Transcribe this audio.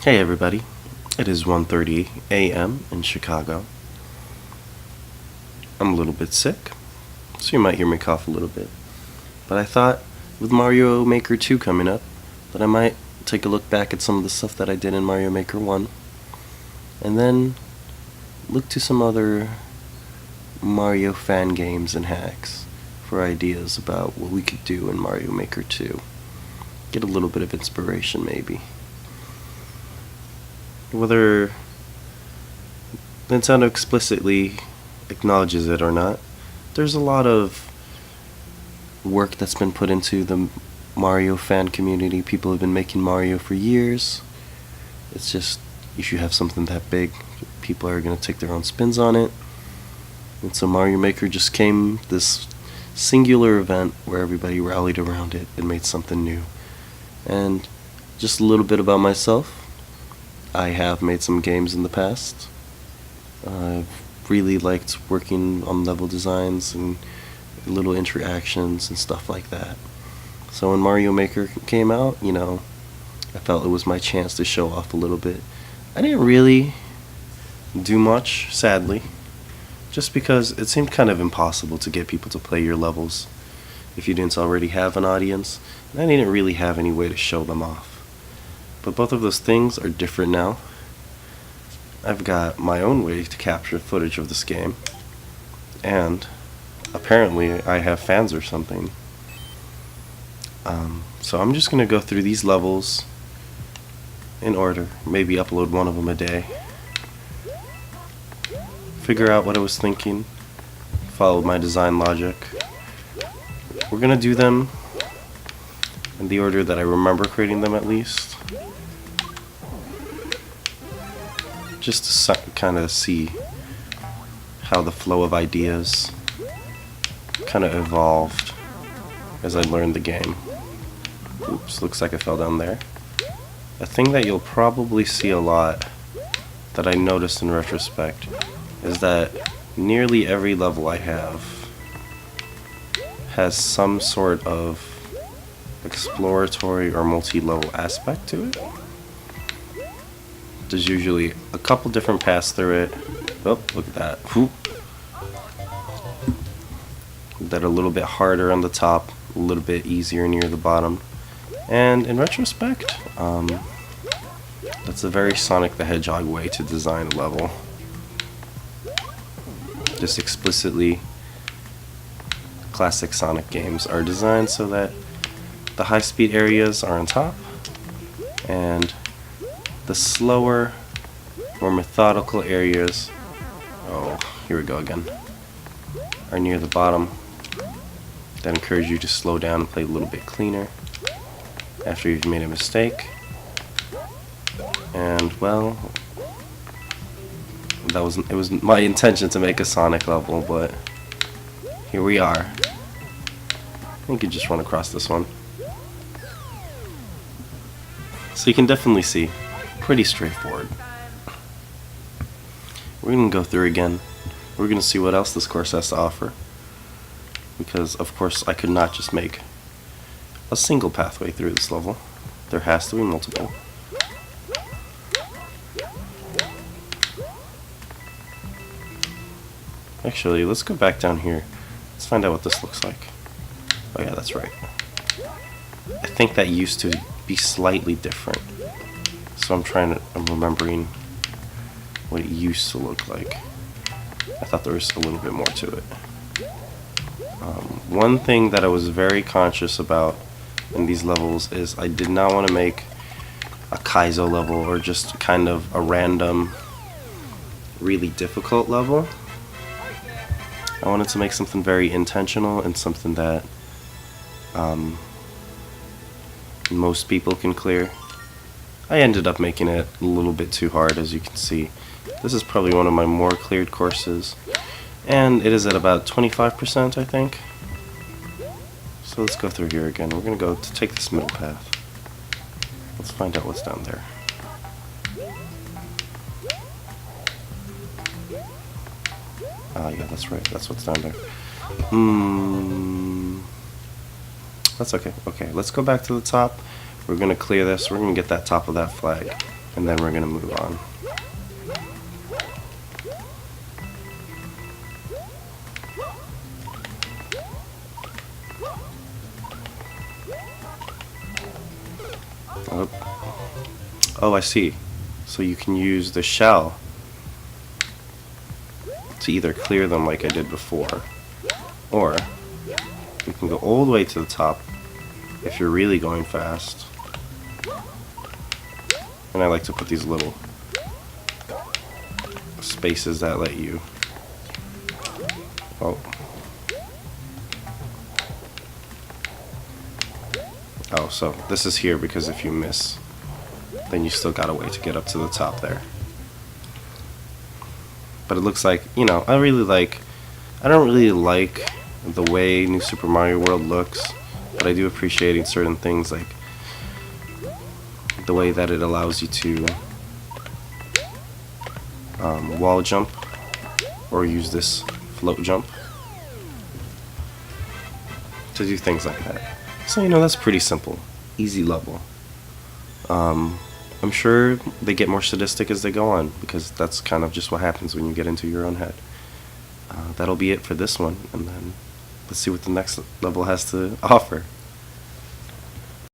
Hey everybody, it is 1:30 a.m. in Chicago. I'm a little bit sick, so you might hear me cough a little bit. But I thought, with Mario Maker 2 coming up, that I might take a look back at some of the stuff that I did in Mario Maker 1, and then look to some other Mario fan games and hacks for ideas about what we could do in Mario Maker 2. Get a little bit of inspiration, maybe. Whether Nintendo explicitly acknowledges it or not, there's a lot of work that's been put into the Mario fan community. People have been making Mario for years. It's just, if you have something that big, people are going to take their own spins on it. And so Mario Maker just came this singular event where everybody rallied around it and made something new. And just a little bit about myself. I have made some games in the past. I've really liked working on level designs and little interactions and stuff like that. So when Mario Maker came out, I felt it was my chance to show off a little bit. I didn't really do much, sadly, just because it seemed kind of impossible to get people to play your levels if you didn't already have an audience, and I didn't really have any way to show them off. But both of those things are different now. I've got my own way to capture footage of this game, and apparently I have fans or something. So I'm just going to go through these levels in order, maybe upload one of them a day, figure out what I was thinking, follow my design logic. We're going to do them in the order that I remember creating them, at least, just to kind of see how the flow of ideas kind of evolved as I learned the game. Oops, looks like I fell down there. A thing that you'll probably see a lot that I noticed in retrospect is that nearly every level I have has some sort of exploratory or multi-level aspect to it. There's usually a couple different paths through it. Oh, look at that. Whoop. That are a little bit harder on the top, a little bit easier near the bottom. And in retrospect, that's a very Sonic the Hedgehog way to design a level. Just explicitly, classic Sonic games are designed so that the high-speed areas are on top, and the slower, more methodical areas, oh, here we go again, are near the bottom. That encourage you to slow down and play a little bit cleaner after you've made a mistake. And well, it was my intention to make a Sonic level, but here we are. I think you just run across this one. So you can definitely see, pretty straightforward. We're going to go through again. We're going to see what else this course has to offer. Because, of course, I could not just make a single pathway through this level. There has to be multiple. Actually, let's go back down here. Let's find out what this looks like. Oh yeah, that's right. I think that used to be slightly different. So I'm remembering what it used to look like. I thought there was a little bit more to it. One thing that I was very conscious about in these levels is I did not want to make a Kaizo level or just kind of a random, really difficult level. I wanted to make something very intentional and something that most people can clear. I ended up making it a little bit too hard, as you can see. This is probably one of my more cleared courses, and it is at about 25%, I think. So let's go through here again. We're going to go to take this middle path. Let's find out what's down there. Ah, yeah, that's right. That's what's down there. That's okay. Okay, let's go back to the top. We're going to clear this. We're going to get that top of that flag. and then we're gonna move on. Oh, I see. So you can use the shell to either clear them like I did before, or you can go all the way to the top if you're really going fast. And I like to put these little spaces that let you... Oh. Oh, so this is here because if you miss, then you still got a way to get up to the top there. But it looks like, you know, I don't really like the way New Super Mario World looks, but I do appreciate certain things, like the way that it allows you to wall jump or use this float jump to do things like that. So, you know, that's pretty simple, easy level. I'm sure they get more sadistic as they go on, because that's kind of just what happens when you get into your own head. That'll be it for this one, and then let's see what the next level has to offer.